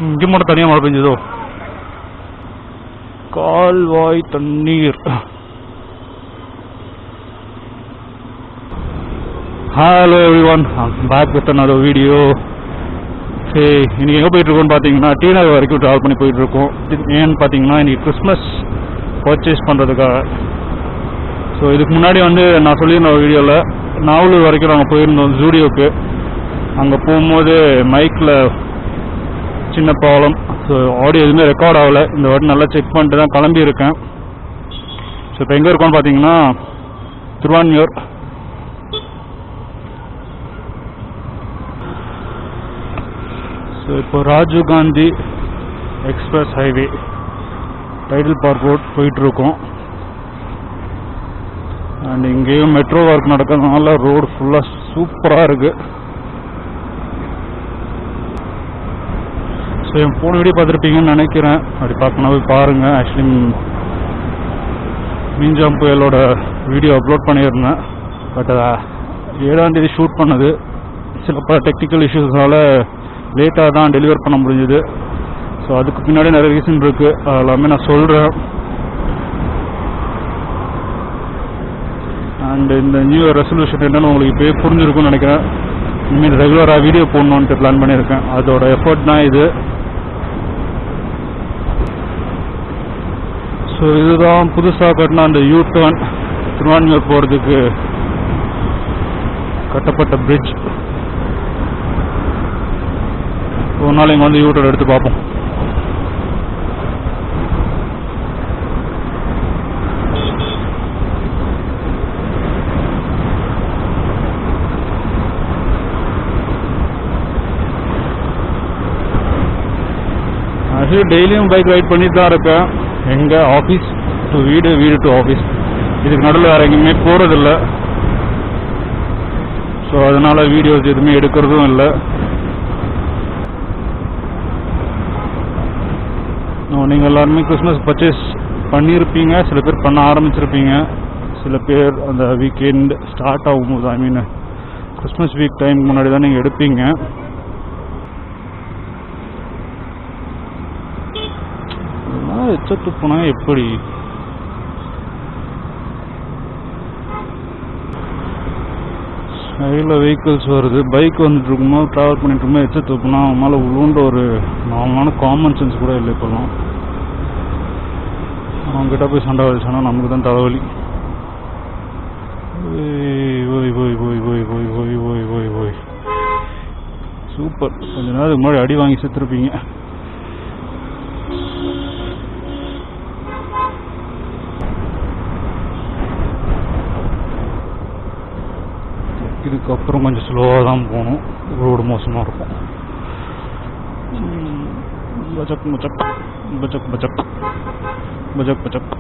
இங்கே மட்டும் தனியாக மழை பெஞ்சதோ. கால்வாய் தண்ணீர். Hello everyone, back with another video. சரி, இன்னைக்கு எங்கே போயிட்டுருக்கோன்னு பார்த்தீங்கன்னா டி நகர் வரைக்கும் ட்ராவல் பண்ணி போயிட்டுருக்கோம். ஏன்னு பார்த்தீங்கன்னா இன்றைக்கி கிறிஸ்மஸ் பர்ச்சேஸ் பண்ணுறதுக்காக. ஸோ இதுக்கு முன்னாடி நான் சொல்லியிருந்த வீடியோவில் நாவலூர் வரைக்கும் நாங்கள் போயிருந்தோம் ஜூடியோக்கு. அங்கே போகும்போது மைக்கில் சின்ன ப்ராப்ளம். ஸோ ஆடியோ எதுவுமே ரெக்கார்ட் ஆகலை. இந்த வாட்டி நல்லா செக் பண்ணிட்டு தான் கிளம்பியிருக்கேன். ஸோ இப்போ எங்கே இருக்கோன்னு பார்த்தீங்கன்னா திருவான்மியூர். ஸோ இப்போ Rajiv Gandhi express highway title park road போயிட்டுருக்கோம். அண்ட் இங்கேயும் மெட்ரோ ஒர்க் நடக்கிறதுனால ரோடு ஃபுல்லாக சூப்பராக இருக்குது. ஸோ என் போன வீடியோ பார்த்துருப்பீங்கன்னு நினைக்கிறேன். அப்படி பார்க்கணும் போய் பாருங்கள். ஆக்சுவலி மீஞ்சாம் புயலோட வீடியோ அப்லோட் பண்ணியிருந்தேன். பட் 7ஆம் தேதி ஷூட் பண்ணது சில டெக்னிக்கல் இஷ்யூஸ்னால லேட்டாக தான் டெலிவர் பண்ண முடிஞ்சுது. ஸோ அதுக்கு பின்னாடி நிறைய ரீசன் இருக்குது. அதெல்லாமே நான் சொல்கிறேன். அண்ட் இந்த நியூ இயர் ரெசல்யூஷன் என்னென்னு உங்களுக்கு இப்போயே புரிஞ்சிருக்குன்னு நினைக்கிறேன். இனிமேல் ரெகுலராக வீடியோ போடணுன்ட்டு பிளான் பண்ணியிருக்கேன். அதோட எஃபர்ட் தான் இது. ஸோ இதுதான் புதுசாக கட்டின அந்த U-turn திருவான்மியூர் போகிறதுக்கு கட்டப்பட்ட பிரிட்ஜ். ஒரு நாள் இங்கே U-turn எடுத்து பார்ப்போம். ஆக்சுவலி டெய்லியும் பைக் ரைட் பண்ணிட்டு தான் இருக்கேன். எங்கே ஆஃபீஸ் டு வீடு, வீடு டு ஆஃபீஸ். இதுக்கு நடுவில் வேறு எங்கேயுமே போகிறதில்ல. ஸோ அதனால் வீடியோஸ் எதுவுமே எடுக்கிறதும் இல்லை. நீங்கள் எல்லாருமே கிறிஸ்மஸ் பர்ச்சேஸ் பண்ணியிருப்பீங்க. சில பேர் பண்ண ஆரம்பிச்சிருப்பீங்க. சில பேர் அந்த வீக்கெண்ட் ஸ்டார்ட் ஆகும்போது, ஐ மீன் கிறிஸ்மஸ் வீக் டைம் முன்னாடி தான் நீங்கள் எடுப்பீங்க. எச்ச துப்புனா எப்படி? சைடில் வெஹிக்கிள்ஸ் வருது. பைக் வந்துட்டு இருக்கும்போது ட்ராவல் பண்ணிட்டு இருக்கும்போது எச்ச துப்புனா அவன் மேலே உழுன்ற ஒரு நார்மலான காமன் சென்ஸ் கூட இல்லை. இப்போலாம் அவங்ககிட்ட போய் சண்டை வலிச்சானா நமக்கு தான் தலைவலி. ஓய் ஓய் ஓய் ஓய் ஓய் ஓய் ஓய் ஓய் ஓய் சூப்பர். கொஞ்ச நேரத்துக்கு முன்னாடி அடி வாங்கி செத்துருப்பீங்க. இதுக்கப்புறம் கொஞ்சம் ஸ்லோவாக தான் போகணும். ரோடு மோசமாக இருக்கும். பச்சக் பச்சக் பச்சக் பச்சக் பச்சக் பச்சக்.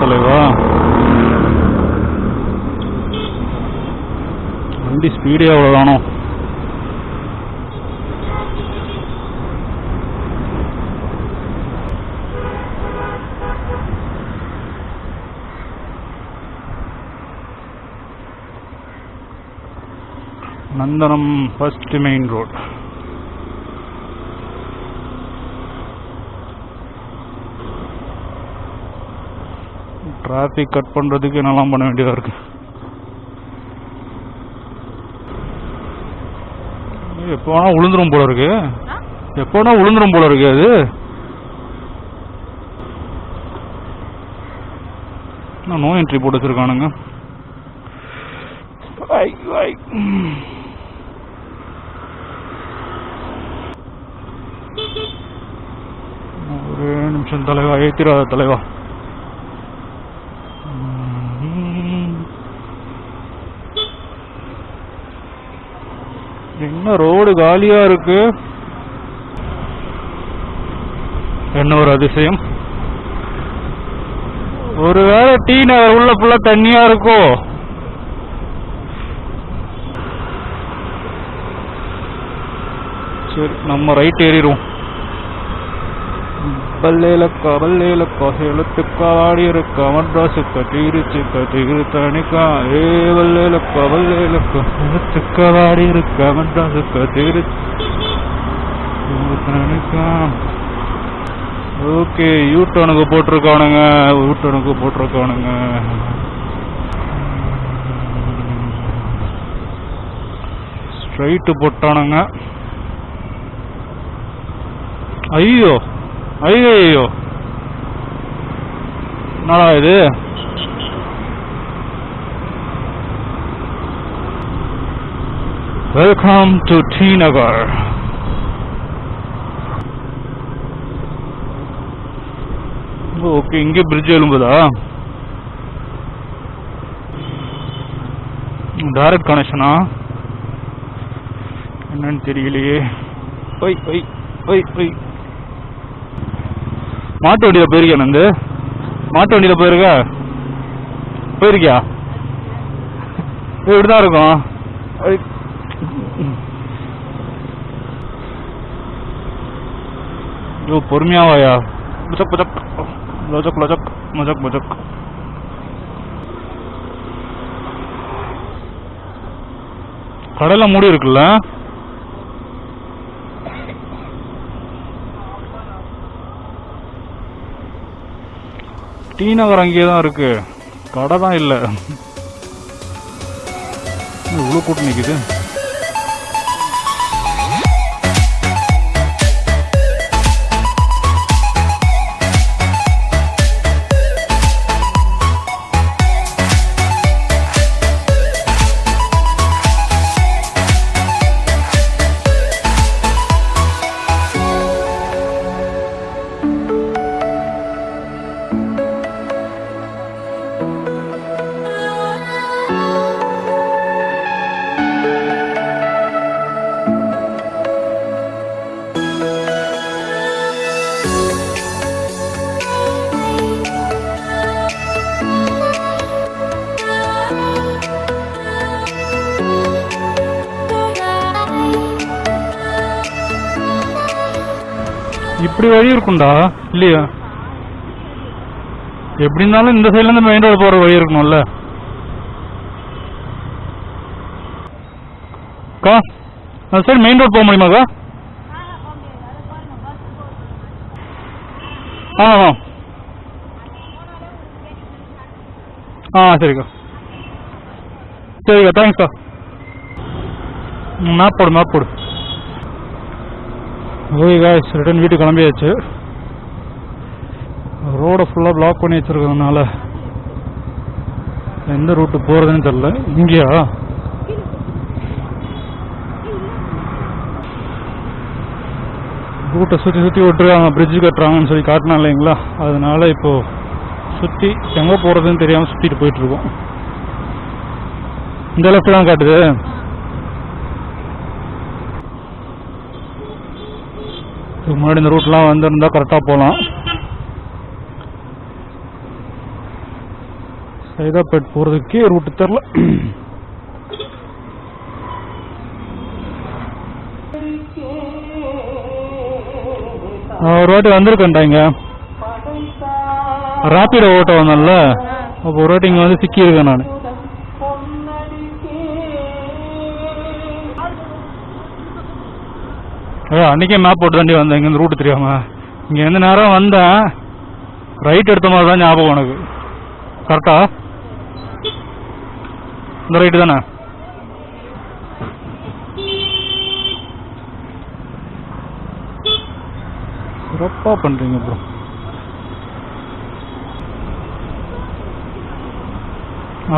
தலைவா, வண்டி ஸ்பீடே அவ்வளோதானோ? Nandanam first main road. Traffic cut பண்ணுறதுக்கு என்னெல்லாம் பண்ண வேண்டியதாக இருக்கு. எப்போனா உளுந்துரும் போல இருக்கு. எப்போனா உளுந்துரும் போல இருக்கு. அது நோ என்ட்ரி போட்டு வச்சிருக்கானுங்க. ஒரே நிமிஷம் தலைவா, ஏத்திராத தலைவா. என்ன ரோடு காலியா இருக்கு. என்ன ஒரு அதிசயம். ஒருவேளை டி நகர் உள்ள ஃபுல்லா தண்ணியா இருக்கோ? சரி, நம்ம ரைட் ஏறிடுவோம். பல்லேலக்கா பல்லேலக்கா சேலத்துக்கா வாடி இருக்கா மட்ராசுக்கா திருச்சிக்கா திருத்தணிக்கா ஏ பல்லேலக்கா பல்லேலக்கா சேலத்துக்கா வாடி இருக்கா மட்ராசுக்கா திருத்தணிக்கா. ஓகே, யூட்டனுக்கு போட்டிருக்கானுங்க. ஸ்ட்ரைட்டு போட்டானுங்க. ஐயோ என்னடா இது? Welcome to T Nagar. Okay, இங்கே பிரிட்ஜ் எழும்புதா? டைரக்ட் கனெக்ஷனா என்னன்னு தெரியலையே. மாட்டு வண்டியில போயிருக்கியா? நந்து மாட்டு வண்டியில போயிருக்கியா? இப்படிதான் இருக்கும். பொறுமையாவாயா? மஜக். கடலை மூடி இருக்குல்ல? டி நகர் அங்கேயேதான் இருக்கு, கடை தான் இல்லை. இவ்வளோ கூட்டம் நிற்குது. இப்படி வழி இருக்கும்டா இல்லையா? எப்படி இருந்தாலும் இந்த சைட்ல இருந்து மெயின் ரோடு போற வழி இருக்கணும்ல. அந்த சைடு மெயின் ரோடு போக முடியுமாக்கா? சரிக்கா தேங்க்ஸ்க்கா. மேப் போடு. ஓகே காய்ஸ், ரிட்டன் வீட்டுக்கு கிளம்பியாச்சு. ரோடை ஃபுல்லாக பிளாக் பண்ணி வச்சிருக்கிறதுனால எந்த ரூட்டு போகிறதுன்னு தெரியல. இங்கேயா? ரூட்டை சுற்றி விட்டுருக்காங்க, பிரிட்ஜு கட்டுறாங்கன்னு சொல்லி காட்டினா இல்லைங்களா? அதனால இப்போது சுற்றி எங்கே போகிறதுன்னு தெரியாமல் சுற்றிட்டு போயிட்டுருக்கோம். இந்த லெஃப்ட் தான் காட்டுது. முன்னாடி இந்த ரூட்லாம் வந்திருந்தா கரெக்டாக போகலாம். சைதாப்பேட் போகிறதுக்கே ரூட்டு தெரில. ஒரு வாட்டி வந்திருக்கேன்டா இங்கே, ராப்பிடோ ஓட்ட வந்தேன்ல, அப்போ ஒரு வாட்டி இங்கே வந்து சிக்கியிருக்கேன் நான். அன்றைக்கே மேப் போட்டு தாண்டி வந்தேன் இங்கேருந்து ரூட்டு தெரியாமல். இங்கே எந்த நேரம் வந்தேன், ரைட் எடுத்த மாதிரி தான் ஞாபகம் உனக்கு. கரெக்டா? இந்த ரைட்டு தானே? சிறப்பாக பண்ணுறீங்க ப்ரோ.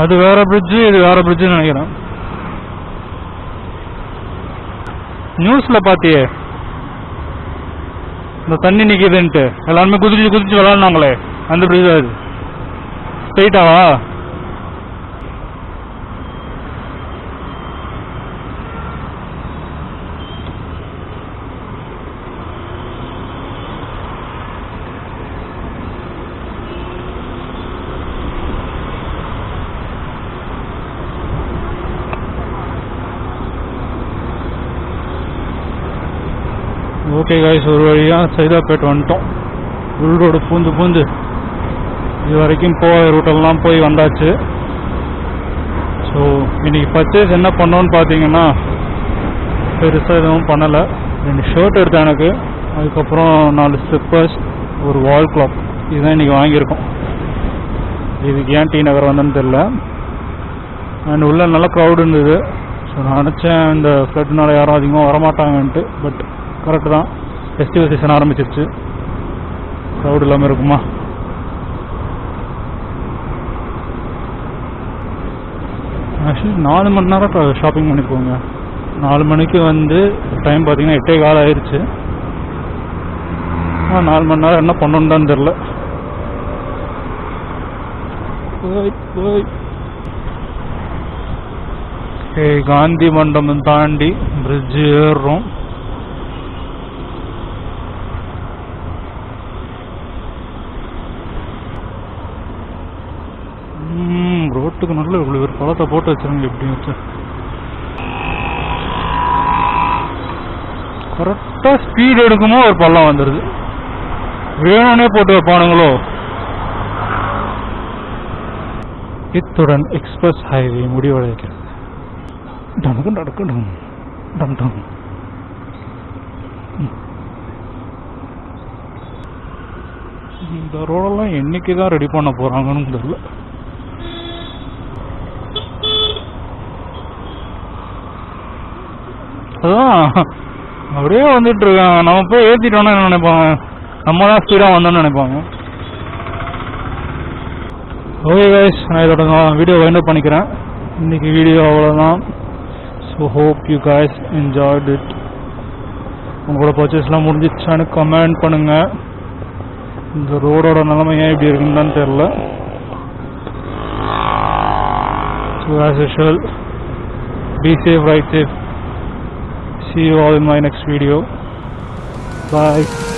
அது வேற பிரிட்ஜு, இது வேற பிரிட்ஜுன்னு நினைக்கிறேன். நியூஸில் பார்த்தியே இந்த தண்ணி நிற்கிதுன்ட்டு எல்லாருமே குதிச்சு விளாட்னாங்களே, அந்த பிரிட்ஜ் அது. ஸ்ட்ரெயிட்டாவா? ஓகே காய்ஸ், ஒரு வழியாக சைதாப்பேட் வந்துட்டோம். உள் ரோடு பூந்து இது வரைக்கும் போகிற ரூட்டெல்லாம் போய் வந்தாச்சு. ஸோ இன்றைக்கி பர்ச்சேஸ் என்ன பண்ணோன்னு பார்த்தீங்கன்னா பெருசாக எதுவும் பண்ணலை. 2 ஷர்ட் எடுத்தேன் எனக்கு, அதுக்கப்புறம் 4 ஸ்லிப்பர்ஸ், ஒரு வால் கிளாக், இதுதான் இன்றைக்கி வாங்கியிருக்கோம். இதுக்கு ஏன் டி நகர் வந்தேன்னு தெரில. அண்ட் உள்ள நல்ல க்ரௌடு இருந்தது. ஸோ நான் நினச்சேன் இந்த ஃப்ளட்னால யாரும் அதிகமாக வரமாட்டாங்கன்ட்டு. பட் கரெக்டு தான், ஃபெஸ்டிவல் சீசன் ஆரம்பிச்சிருச்சு, க்ரௌடு இல்லாமல் இருக்குமா? ஆக்சுவலி 4 மணி நேரம் ஷாப்பிங் பண்ணியிருக்கோங்க. 4 மணிக்கு வந்து டைம் பார்த்தீங்கன்னா 8:15 ஆயிடுச்சு. 4 மணி நேரம் என்ன பண்ணணுன்னு தான் தெரில. காந்தி மண்டபம் தாண்டி பிரிட்ஜ் ஏறுறோம். ரோட்டுக்கு நல்ல இவ்வளோ ஒரு பழத்தை போட்டு வச்சுருங்க. எப்படி வச்சு கரெக்டாக ஸ்பீடு எடுக்குமோ ஒரு பள்ளம் வந்துடுது. வேணும்னே போட்டு வைப்பானுங்களோ. இத்துடன் எக்ஸ்பிரஸ் ஹைவே முடிவடைகிறது. இந்த ரோடெல்லாம் என்னைக்கு தான் ரெடி பண்ண போறாங்கன்னு தெரியல. அதான் அப்படியே வந்துட்டு இருக்காங்க. நம்ம போய் ஏற்றிட்டோம்னா என்ன நினைப்பாங்க, நம்ம தான் ஸ்பீடாக வந்தோம்னு நினைப்பாங்க. ஓகே கைஸ், நான் இதோட வீடியோ வைண்ட் அப் பண்ணிக்கிறேன். இன்னைக்கு வீடியோ அவ்வளோதான். So hope you guys enjoyed it. உங்களோட பர்ச்சேஸ்லாம் முடிஞ்சிச்சான்னு கமெண்ட் பண்ணுங்கள். இந்த ரோடோட நிலைமை ஏன் இப்படி இருக்குன்னு தான் தெரில. So as usual, be safe, ride safe. See you all in my next video. Bye.